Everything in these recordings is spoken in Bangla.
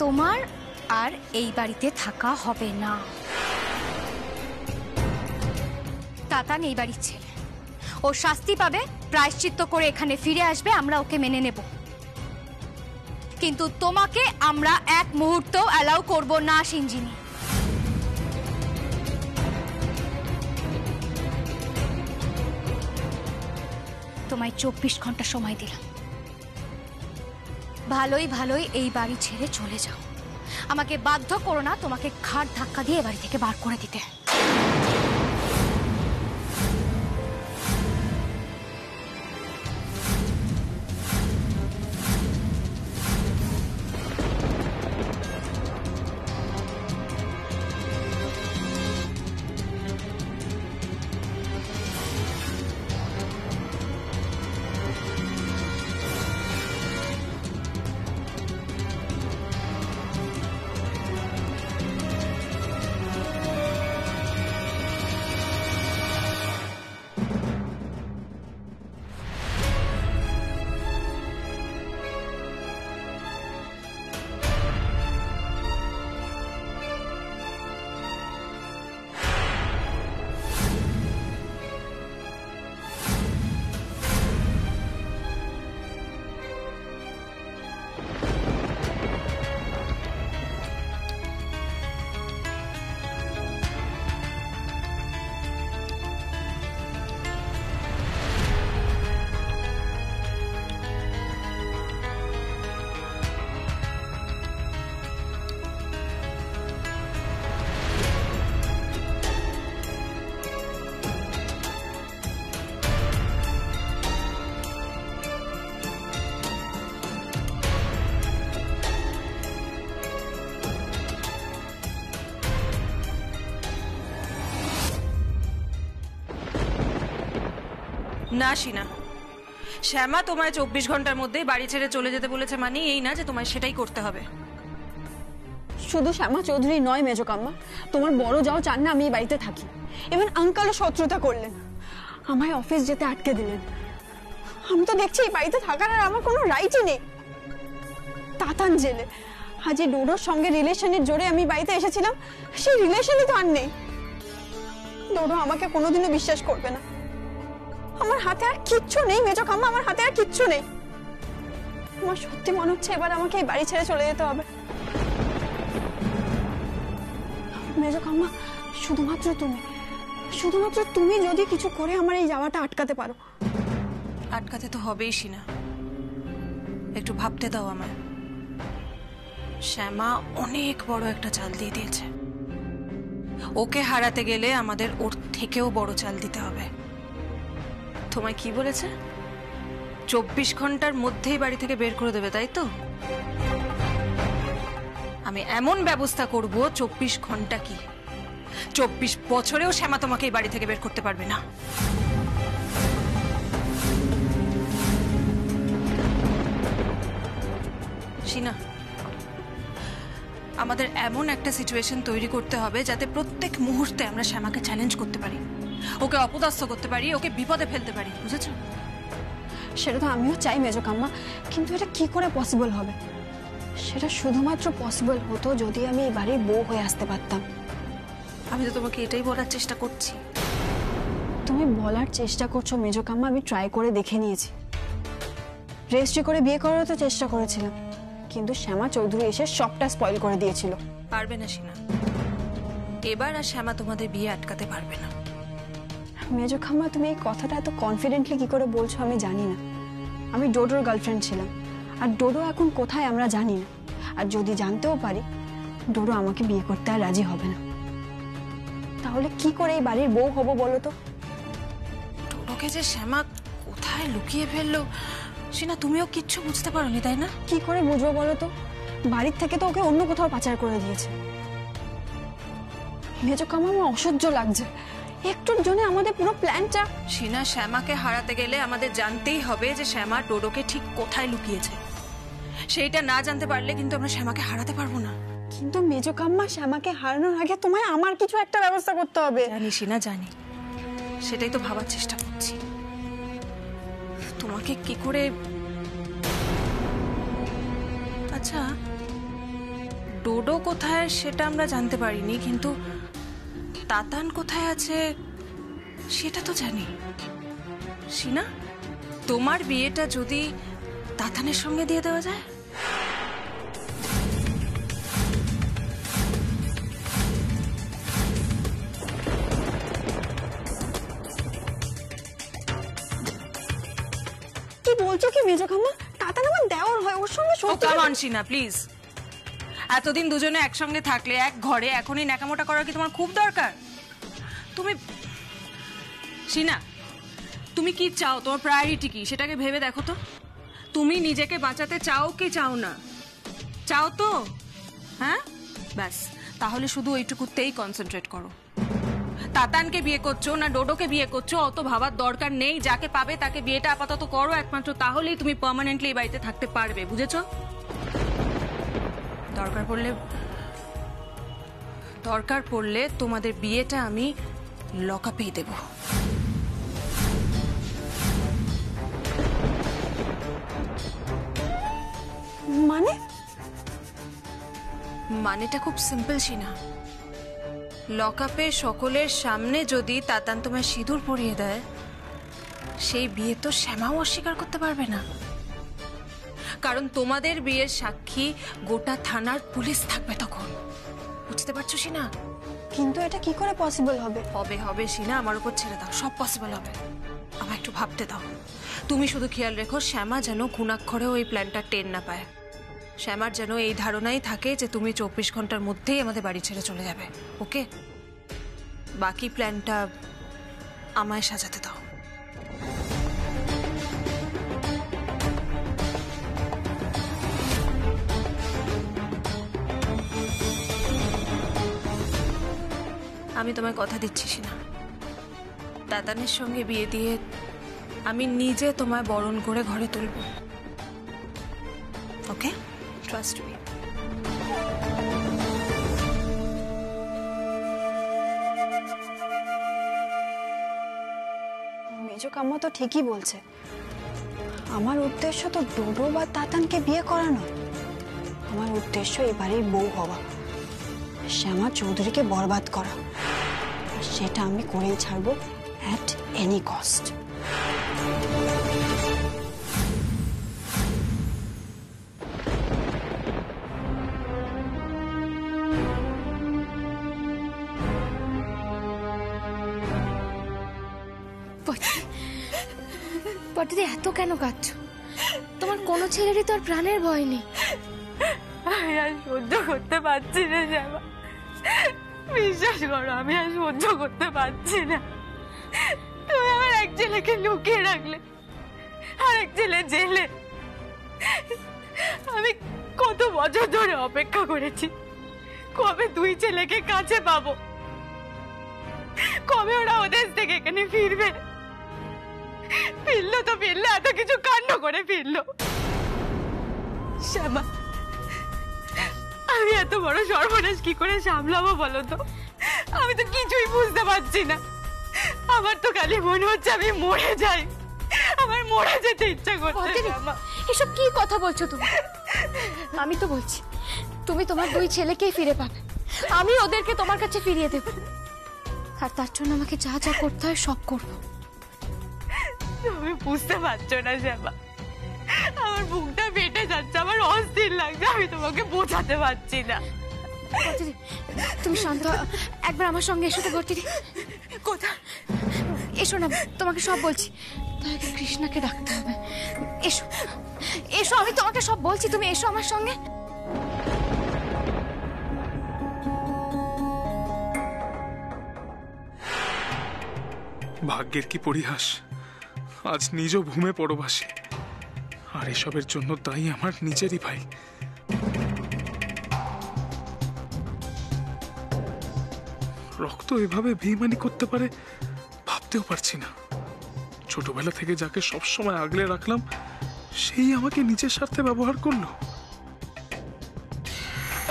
তোমার আর এই বাড়িতে থাকা হবে না। তাতান এই বাড়ির ছেলে, ও শাস্তি পাবে, প্রায়শ্চিত্ত করে এখানে ফিরে আসবে, আমরা ওকে মেনে নেব। কিন্তু তোমাকে আমরা এক মুহূর্ত অ্যালাউ করব না সিঞ্জিনি। তোমায় 24 ঘন্টা সময় দিলাম, ভালোই ভালোই এই বাড়ি ছেড়ে চলে যাও। আমাকে বাধ্য করো না তোমাকে ঘাড় ধাক্কা দিয়ে বাড়ি থেকে বার করে দিতে। না শিনা, শ্যামা তোমায় 24 ঘন্টার মধ্যেই বাড়ি ছেড়ে চলে যেতে বলেছে, মানে এই না যে তোমায় সেটাই করতে হবে। শুধু শ্যামা চৌধুরী নয় মেজকাম্মা, তোমার বড় যাও চান না আমি এই বাড়িতে থাকি। ইভেন আঙ্কালও শত্রুতা করলেন, আমায় অফিস যেতে আটকে দিলেন। আমি তো দেখছি এই বাড়িতে থাকার আর আমার কোনো রাইটই নেই। তাতান জেলে, আজ এই ডোডোর সঙ্গে রিলেশনের জোরে আমি বাড়িতে এসেছিলাম, সেই রিলেশনই তো আর নেই। ডোডো আমাকে কোনোদিনও বিশ্বাস করবে না। আমার হাতে আর কিচ্ছু নেই মেজকাম্মা, আমার হাতে আর কিচ্ছু নেই। আমার সত্যি মনে হচ্ছে এবার আমাকে এই বাড়ি ছেড়ে চলে যেতে হবে। মেজকাম্মা, শুধুমাত্র তুমি যদি কিছু করে আমার এই যাওয়াটা আটকাতে পারো। আটকাতে তো হবেই শিনা, একটু ভাবতে দাও আমায়। শ্যামা অনেক বড় একটা চাল দিয়ে দিয়েছে, ওকে হারাতে গেলে আমাদের ওর থেকেও বড় চাল দিতে হবে। তোমায় কি বলেছে? 24 ঘন্টার মধ্যেই বাড়ি থেকে বের করে দেবে, তাই তো? আমি এমন ব্যবস্থা করব, 24 ঘন্টা কি 24 বছরেও শ্যামা তোমাকে এই বাড়ি থেকে বের করতে পারবে না। শিনা, আমাদের এমন একটা সিচুয়েশন তৈরি করতে হবে যাতে প্রত্যেক মুহূর্তে আমরা শ্যামাকে চ্যালেঞ্জ করতে পারি, ওকে অপদস্থ করতে পারি, ওকে বিপদে ফেলতে পারি, বুঝেছো? সেটা তো আমিও চাই মেজকাম্মা, কিন্তু এটা কি করে পসিবল হবে? সেটা শুধুমাত্র পসিবল হতো যদি আমি এই বাড়ির বউ হয়ে আসতে পারতাম। আমি তো তোমাকে এটাই বলার চেষ্টা করছি। তুমি বলার চেষ্টা করছো মেজকাম্মা, আমি ট্রাই করে দেখে নিয়েছি। রেজিস্ট্রি করে বিয়ে করারও তো চেষ্টা করেছিলাম, কিন্তু শ্যামা চৌধুরী এসে সবটা স্পয়েল করে দিয়েছিল। পারবে না শিনা, এবার আর শ্যামা তোমাদের বিয়ে আটকাতে পারবে না। মেজকাম্মা, তুমি এই কথাটা এত কনফিডেন্টলি কি করে বলছো আমি জানি না। আমি ডোডোর গার্লফ্রেন্ড ছিলাম, আর ডোডো এখন কোথায় আমরা জানি না। আর যদি জানতেও পারি, ডোডো আমাকে বিয়ে করতে আর রাজি হবে না। তাহলে কি করে এই বাড়ির বউ হবো বলো তো? ডোডোকে যে শ্যামা কোথায় লুকিয়ে ফেললো শিনা, তুমিও কিচ্ছু বুঝতে পারোনি, তাই না? কি করে বুঝবো বলো তো? বাড়ির থেকে তো ওকে অন্য কোথাও পাচার করে দিয়েছে। মেজকাম্মা, আমার অসহ্য লাগছে। একটুর জন্য আমাদের পুরো প্ল্যানটা। শিনা, শ্যামাকে হারাতে গেলে আমাদের জানতেই হবে যে শ্যামা ডোডোকে ঠিক কোথায় লুকিয়েছে। সেইটা না জানতে পারলে কিন্তু আমরা শ্যামাকে হারাতে পারবো না। কিন্তু মেজকাম্মা, শ্যামাকে হারানোর আগে তোমায় আমার কিছু একটা ব্যবস্থা করতে হবে। জানি শিনা, জানি, সেটাই তো ভাবার চেষ্টা করছি। তোমাকে কি করে... আচ্ছা, ডোডো কোথায় সেটা আমরা জানতে পারিনি, কিন্তু তাতান কোথায় আছে সেটা তো জানি। সিনা, তোমার বিয়েটা যদি তাতানের সঙ্গে দিয়ে দেওয়া যায়? কি বলছো কি মেজো কাম্মা? তাতান আমার দেওর হয়, ওর সঙ্গে ও সত্যি কাম অন সিনা, প্লিজ। এতদিন দুজনে একসঙ্গে থাকলে, এক ঘরে, এখনই ন্যাকামোটা করার কি তোমার খুব দরকার? তুমি সিনা, তুমি কি চাও? তোমার প্রায়োরিটি কি সেটাকে ভেবে দেখো তো। তুমি নিজেকে বাঁচাতে চাও কি চাও না? চাও তো? হ্যাঁ, ব্যাস, তাহলে শুধু ওইটুকুতেই কনসেন্ট্রেট করো। তাতানকে বিয়ে করছো না ডোডোকে বিয়ে করছো অত ভাবার দরকার নেই। যাকে পাবে তাকে বিয়েটা আপাতত করো একমাত্র, তাহলেই তুমি পার্মানেন্টলি এই বাড়িতে থাকতে পারবে, বুঝেছো? দরকার পড়লে তোমাদের বিয়েটা আমি লকআপেই দেব। মানেটা খুব সিম্পল সিনা। লকআপে সকলের সামনে যদি তাতান তোমায় সিঁদুর পরিয়ে দেয়, সেই বিয়ে তো শ্যামাও অস্বীকার করতে পারবে না। কারণ তোমাদের বিয়ের সাক্ষী গোটা থানার পুলিশ থাকবে তখন। বুঝতে পারছো সিনা? কিন্তু এটা কি করে পসিবল হবে? হবে সিনা, আমার উপর ছেড়ে দাও, সব পসিবল হবে। আমার একটু ভাবতে দাও। তুমি শুধু খেয়াল রেখো শ্যামা যেন ঘুণাক্ষরেও এই প্ল্যানটা টের না পায়। শ্যামার যেন এই ধারণাই থাকে যে তুমি 24 ঘন্টার মধ্যেই আমাদের বাড়ি ছেড়ে চলে যাবে। ওকে? বাকি প্ল্যানটা আমায় সাজাতে দাও। আমি তোমায় কথা দিচ্ছি সিনা, তাতানের সঙ্গে বিয়ে দিয়ে আমি নিজে তোমায় বরণ করে ঘরে তুলব। ওকে? Trust me. মেজো কাম্মা তো ঠিকই বলছে। আমার উদ্দেশ্য তো ডোডো বা তাতানকে বিয়ে করানো। আমার উদ্দেশ্য এই বাড়ির বউ হওয়া, শ্যামা চৌধুরীকে বরবাদ করা। সেটা আমি করেই ছাড়বো, অ্যাট এনি কস্ট। পটিদি, এত কেন কাঁদছো? তোমার কোনো ছেলেরই তো আর প্রাণের ভয় নেই। আমি আর সহ্য করতে পারছি না শ্যামা, বিশ্বাস করো আমি আর সহ্য করতে পারছি না। তুমি আমার এক ছেলেকে লুকিয়ে রাখলে, আর এক ছেলে জেলে। আমি কত বছর ধরে অপেক্ষা করেছি, কবে দুই ছেলেকে কাছে পাবো, কবে ওরা ওদের থেকে এখানে ফিরবে। ফিরলো তো ফিরলো, এত কিছু কাণ্ড করে ফিরলো। শ্যামা, আমি এত বড় সর্বনাশ কি করে সামলাবো বলো তো? আমি তো কিছুই বুঝতে পারছি না। আমার তো খালি মনে হচ্ছে আমি মরে যাই, আমার মরে যেতে ইচ্ছা করছে। এসব কি কথা বলছো তুমি? আমি তো বলছি তুমি তোমার দুই ছেলেকেই ফিরে পাবে, আমি ওদেরকে তোমার কাছে ফিরিয়ে দেব। আর তার জন্য আমাকে যা যা করতে হয় সব করবো। তুমি বুঝতে পারছো না শ্যামা, আমার বুকটা ফেটে যাচ্ছে, আমার অস্থির লাগছে, আমি তোমাকে বোঝাতে পারছি না। তুমি শান্ত, একবার আমার সঙ্গে এসো তো ভর্তি। কোথায়? এসো না, তোমাকে সব বলছি। তাই কৃষ্ণাকে ডাকতে হবে। এসো এসো, আমি তোমাকে সব বলছি, তুমি এসো আমার সঙ্গে। ভাগ্যের কি পরিহাস, আজ নিজ ভূমে পরবাসী, আর এসবের জন্য দায়ী আমার নিজেরই ভাই। রক্ত এভাবে বেইমানি করতে পারে ভাবতেও পারছি না। ছোটবেলা থেকে যাকে সবসময় আগলে রাখলাম, সেই আমাকে নিজের স্বার্থে ব্যবহার করলো।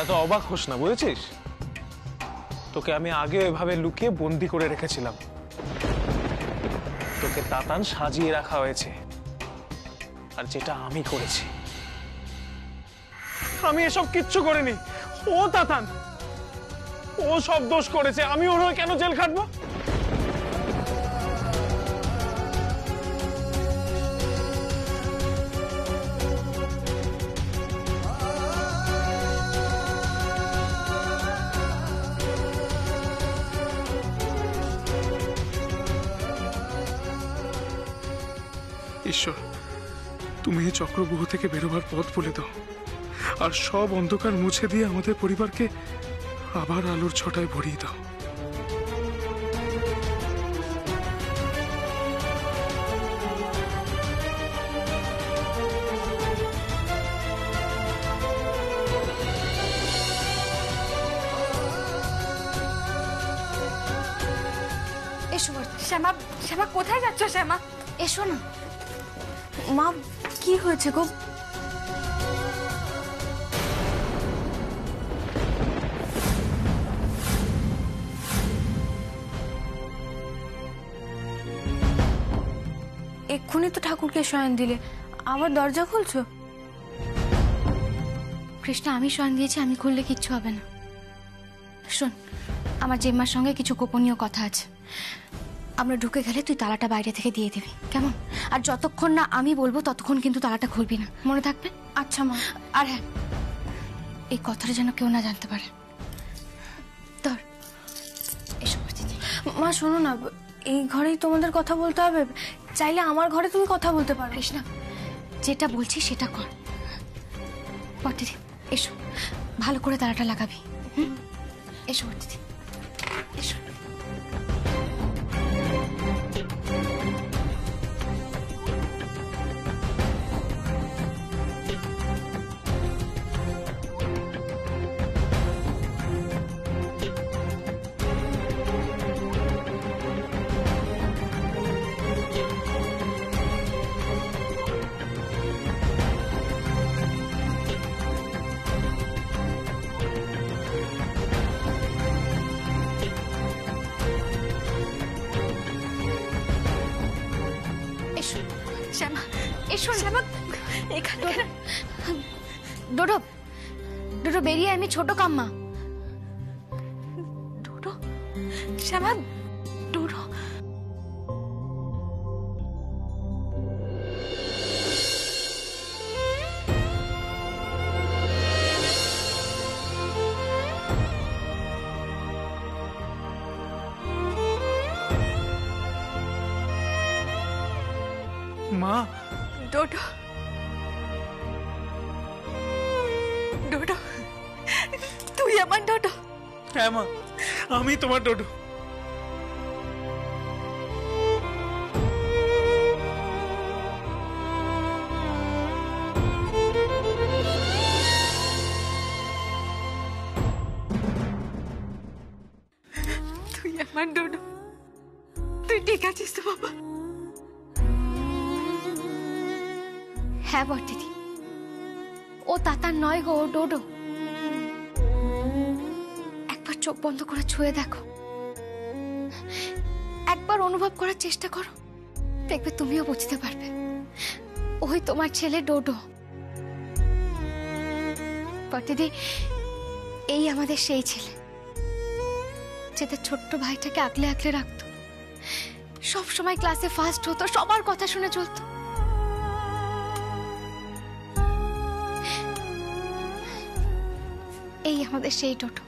এত অবাক হোস না, বুঝেছিস? তোকে আমি আগে এভাবে লুকিয়ে বন্দি করে রেখেছিলাম। তোকে তাতান সাজিয়ে রাখা হয়েছে, আর যেটা আমি করেছি। আমি এসব কিচ্ছু করিনি, ও তাতান, ও সব দোষ করেছে, আমি ওর হয়ে কেন জেল খাটবো? ঈশ্বর, তুমি এই চক্রব্যূহ থেকে বেরোবার পথ বলে দাও, আর সব অন্ধকার মুছে দিয়ে আমাদের পরিবারকে আবার আলোর ছটায় ভরিয়ে দাও। এসো শ্যামা, শ্যামা কোথায় যাচ্ছ শ্যামা? এসো না। মা কি হয়েছে গো? এক্ষুনি তো ঠাকুরকে শয়ন দিলে, আবার দরজা খুলছো? কৃষ্ণা, আমি শয়ন দিয়েছি, আমি খুললে কিচ্ছু হবে না। শোন, আমার জেম্মার সঙ্গে কিছু গোপনীয় কথা আছে। আমরা ঢুকে গেলে তুই তালাটা বাইরে থেকে দিয়ে দিবি, কেমন? আর যতক্ষণ না আমি বলবো ততক্ষণ কিন্তু তালাটা খুলবি না, মনে থাকবে? আচ্ছা মা। আর হ্যাঁ, এই কথাটা যেন কেউ না জানতে পারে। ধর, এসব দিদি। মা শোনো না, এই ঘরেই তোমাদের কথা বলতে হবে? চাইলে আমার ঘরে তুমি কথা বলতে পারো। কৃষ্ণা, যেটা বলছি সেটা কর। দিদি এসো, ভালো করে তালাটা লাগাবি। এসো দিদি, এসো। শ্যামা, এসো শ্যামা, এখানে। ডোডো, ডোডো বেরিয়ে, আমি ছোট কাম্মা। ডোডো, শ্যামা, ডোডো। মা, ডোডো, ডোডো, তুই আমার ডোডো? হ্যাঁ মা, আমি তোমার ডোডো। তুই আমার ডোডো, তুই ঠিক আছিস তো বাবা? হ্যাঁ বর দিদি, ও তাতার নয় গো, ও ডোডো। একবার চোখ বন্ধ করে ছুঁয়ে দেখো, একবার অনুভব করার চেষ্টা করো, দেখবে তুমিও বুঝতে পারবে ওই তোমার ছেলে ডোডো। বর দিদি, এই আমাদের সেই ছেলে যেটা ছোট্ট ভাইটাকে আগলে আগলে রাখতো, সব সময় ক্লাসে ফার্স্ট হতো, সবার কথা শুনে চলতো। এই আমাদের সেই টোটো।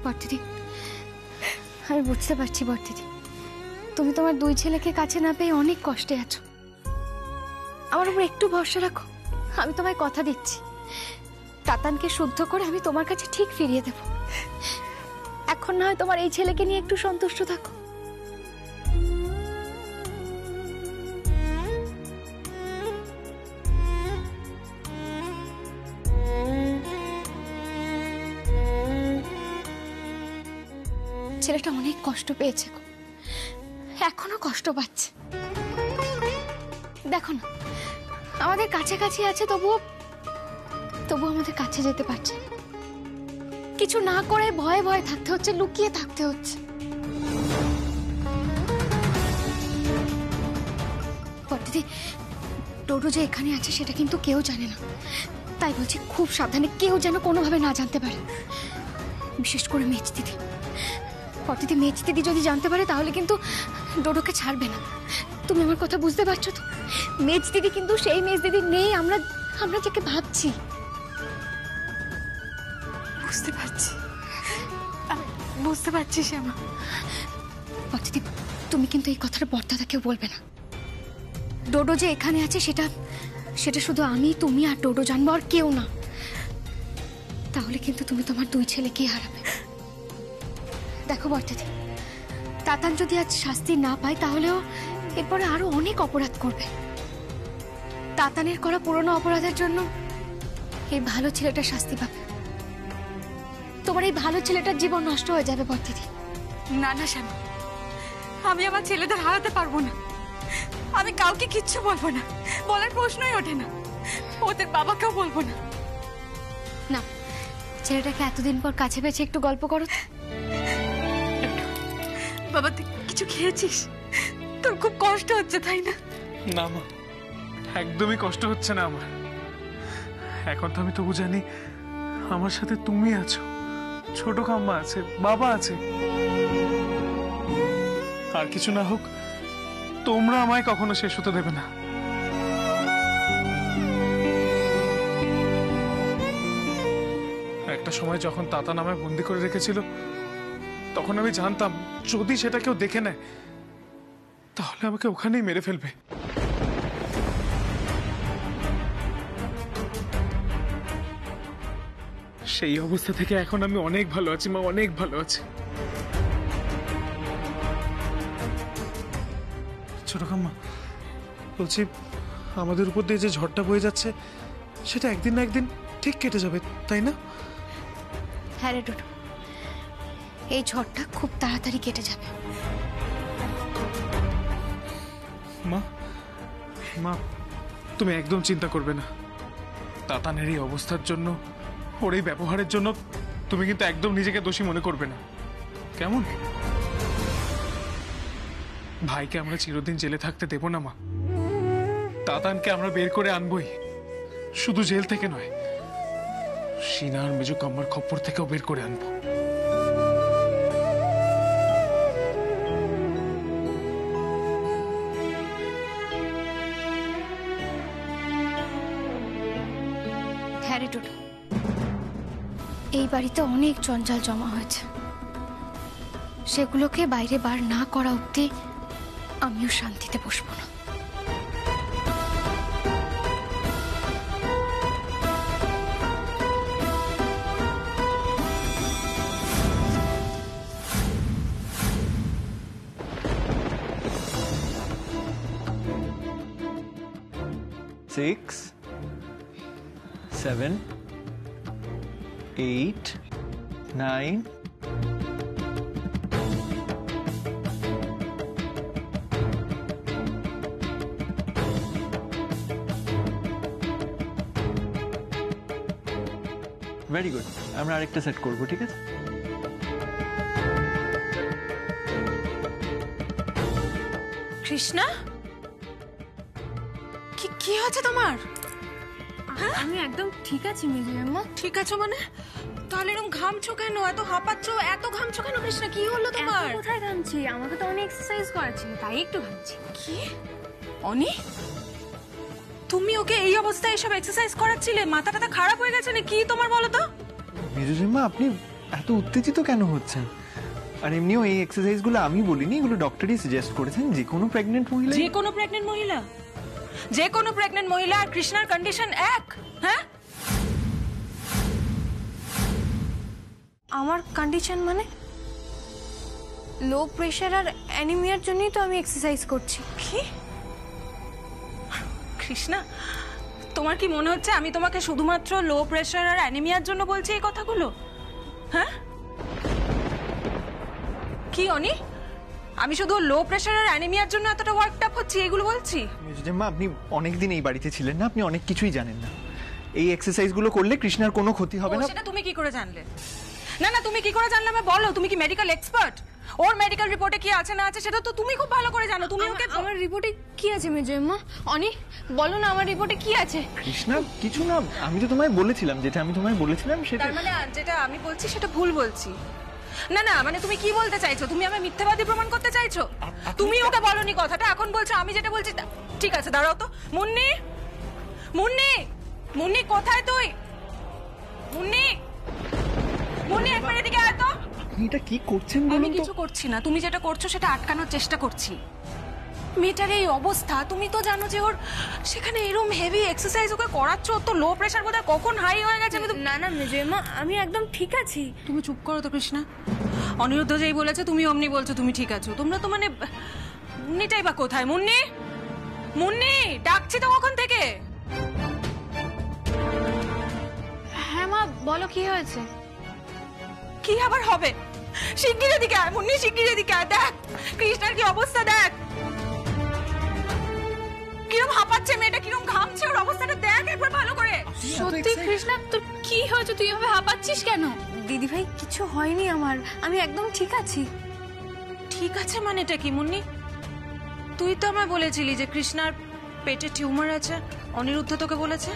বর্দিদি, আমি বুঝতে পারছি বর্দিদি, তুমি তোমার দুই ছেলেকে কাছে না পেয়ে অনেক কষ্টে আছো। আমার উপর একটু ভরসা রাখো, আমি তোমায় কথা দিচ্ছি, তাতানকে শুদ্ধ করে আমি তোমার কাছে ঠিক ফিরিয়ে দেব। এখন না হয় তোমার এই ছেলেকে নিয়ে একটু সন্তুষ্ট থাকো। ছেলেটা অনেক কষ্ট পেয়েছে গো, এখনো কষ্ট পাচ্ছে। দেখো না, আমাদের কাছাকাছি আছে, তবুও আমাদের কাছে যেতে পারছে না। কিছু না করে ভয়ে ভয়ে থাকতে হচ্ছে, লুকিয়ে থাকতে হচ্ছে। দিদি, ডোডো যে এখানে আছে সেটা কিন্তু কেউ জানে না। তাই বলছি খুব সাবধানে, কেউ যেন কোনোভাবে না জানতে পারে, বিশেষ করে মেজ দিদি। অতিথি মেজ দিদি যদি জানতে পারে তাহলে কিন্তু ডোডোকে ছাড়বে না। তুমি আমার কথা বুঝতে পারছো তো? মেজ দিদি কিন্তু সেই মেজ দিদি নেই আমরা আমরা যাকে ভাবছি। বুঝতে পারছি, বুঝতে পারছি শ্যামা। অতিথি তুমি কিন্তু এই কথাটা বড়দাদাকেও বলবে না। ডোডো যে এখানে আছে সেটা সেটা শুধু আমি, তুমি আর ডোডো জানবো, আর কেউ না। তাহলে কিন্তু তুমি তোমার দুই ছেলেকে হারাবে। দেখো বড়দিদি, তাতান যদি আজ শাস্তি না পায় তাহলেও এরপরে আরো অনেক অপরাধ করবে। তাতানের করা পুরনো অপরাধের জন্য এই ভালো ছেলেটা শাস্তি পাবে। তোমার এই ভালো ছেলেটার জীবন নষ্ট হয়ে যাবে বড়দিদি। না না শ্যামা, আমি আমার ছেলেদের হারাতে পারবো না। আমি কাউকে কিচ্ছু বলবো না, বলার প্রশ্নই ওঠে না। ওদের বাবাকেও বলবো না। না, ছেলেটাকে এতদিন পর কাছে পেয়েছে, একটু গল্প করো। বাবা তুই কিছু খেয়েছিস? তোর খুব কষ্ট হচ্ছে তাই না? না মা, একদমই কষ্ট হচ্ছে না আমার। এখন তো আমি তবু জানি আমার সাথে তুমি আছো, ছোট কাম্মা আছে, বাবা আছে। আর কিছু না হোক, তোমরা আমায় কখনো শেষ হতে দেবে না। একটা সময় যখন তাতান আমায় বন্দি করে রেখেছিল তখন আমি জানতাম যদি সেটা কেউ দেখে নেয় তাহলে আমাকে ওখানেই মেরে ফেলবে। সেই অবস্থা থেকে এখন আমি অনেক ভালো আছি মা, অনেক ভালো আছি। ছোট কাম্মা বলছি, আমাদের উপর দিয়ে যে ঝড়টা বয়ে যাচ্ছে সেটা একদিন না একদিন ঠিক কেটে যাবে, তাই না? হ্যাঁ রে ডোডো, এই ঝড়টা খুব তাড়াতাড়ি কেটে যাবে। মা মা তুমি একদম চিন্তা করবে না। তাতানের এই অবস্থার জন্য, ওর এই ব্যবহারের জন্য তুমি কিন্তু একদম নিজেকে দোষী মনে করবে না, কেমন? ভাইকে আমরা চিরদিন জেলে থাকতে দেব না মা। তাতানকে আমরা বের করে আনবই, শুধু জেল থেকে নয়, সিনা আর মেজু কাম্মার খপ্পর থেকেও বের করে আনবো। হ্যাঁ রে ডোডো, এই বাড়িতে অনেক জঞ্জাল জমা হয়েছে, সেগুলোকে বাইরে বার না করা অবধি আমিও শান্তিতে বসবো না। Six, 7, 8, 9. ভেরি গুড, আমরা আরেকটা সেট করবো, ঠিক আছে? কৃষ্ণা, কি হয়েছে তোমার? আমি একদম ঠিক আছি মেজু আম্মা। ঠিক আছে মানে? তাহলে এরকম ঘামছো কেন? এত হাঁপাচ্ছো, এত ঘামছো কেন কৃষ্ণা? কি হলো তোমার? কোথায় ঘামছি? আমাকে তো অনেক এক্সারসাইজ করাচ্ছিল, তাই একটু ঘামছি। কি অনি, তুমি ওকে এই অবস্থায় এসব এক্সারসাইজ করাচ্ছিলে? মাথাটা খারাপ হয়ে গেছে নাকি তোমার, বলো তো? মেজুজিমা, আপনি এত উত্তেজিত কেন হচ্ছেন? আর এমনিও এই এক্সারসাইজগুলো আমি বলিনি, এগুলো ডক্টরই সাজেস্ট করেছেন। যে কোনো প্রেগনেন্ট মহিলা, যে কোনো প্রেগনেন্ট মহিলা, যে কোনো প্রেগনেন্ট মহিলা আর কৃষ্ণার কন্ডিশন এক? হ্যাঁ, আমার কন্ডিশন মানে লো প্রেশার আর অ্যানিমিয়ার জন্যই তো আমি এক্সারসাইজ করছি। কি কৃষ্ণা, তোমার কি মনে হচ্ছে আমি তোমাকে শুধুমাত্র লো প্রেশার আর অ্যানিমিয়ার জন্য বলছি এই কথাগুলো? হ্যাঁ, কি অনি, আমি শুধু লো প্রেশার আর অ্যানিমিয়ার জন্য এতটা ওয়ার্কড আপ হচ্ছি এগুলো বলছি? মেজুজিমা, আপনি অনেকদিন এই বাড়িতে ছিলেন না, আপনি অনেক কিছুই জানেন না। এই এক্সারসাইজগুলো করলে কৃষ্ণার কোনো ক্ষতি হবে না। সেটা তুমি কি করে জানলে? না না, তুমি কি করে জানলে আমায় বলো, তুমি কি মেডিকেল এক্সপার্ট? ওর মেডিকেল রিপোর্টে কি আছে না আছে সেটা তো তুমি খুব ভালো করে জানো। তুমি ওকে আমার রিপোর্টে কি আছে মেজম্মা? অনি বলো না আমার রিপোর্টে কি আছে? কৃষ্ণা কিছু না, আমি তো তোমায় বলেছিলাম, যেটা আমি তোমায় বলেছিলাম সেটা। তার মানে যেটা আমি বলছি সেটা ভুল বলছি? না না, মানে তুমি কি বলতে চাইছো? তুমি আমায় মিথ্যাবাদী প্রমাণ করতে চাইছো? তুমি ওকে বলনি কথাটা, এখন বলছো আমি যেটা বলছি ঠিক আছে, দাঁড়াও তো। মুন্নি, মুন্নি, মুন্নি কোথায় তুই? মুন্নি, মুন্নি একবার এদিকে আয় তো। আপনি এটা কি করছেন আমি বলুন তো? কিছু করছি না, তুমি যেটা করছো সেটা আটকানোর চেষ্টা করছি। মেয়েটার এই অবস্থা, তুমি তো জানো যে ওর সেখানে এরকম হেভি এক্সারসাইজ ওকে করাচ্ছ, ওর তো লো প্রেশার বোধহয় কখন হাই হয়ে গেছে। আমি তো না না মেজম্মা, আমি একদম ঠিক আছি। তুমি চুপ করো তো কৃষ্ণা। অনিরুদ্ধ যেই বলেছে তুমি অমনি বলছো তুমি ঠিক আছো। তোমরা তো মানে মুন্নিটাই বা কোথায়? মুন্নি, মুন্নি ডাকছি তো কখন থেকে। হ্যাঁ মা বলো কি হয়েছে? কি আবার হবে? শিগগির এদিকে আয় মুন্নি, শিগগির এদিকে আয়। দেখ কৃষ্ণার কি অবস্থা, দেখ কিরম হাঁপাচ্ছে মেয়েটা, কিরম ঘামছে, ওর অবস্থাটা দেখ একবার ভালো করে। সত্যি কৃষ্ণা, তোর কি হয়েছে? তুই এভাবে হাঁপাচ্ছিস কেন? দিদি ভাই কিছু হয়নি আমার, আমি একদম ঠিক আছি। ঠিক আছে মানেটা কি মুন্নি? তুই তো আমায় বলেছিলি যে কৃষ্ণার পেটে টিউমার আছে, অনিরুদ্ধ তোকে বলেছে।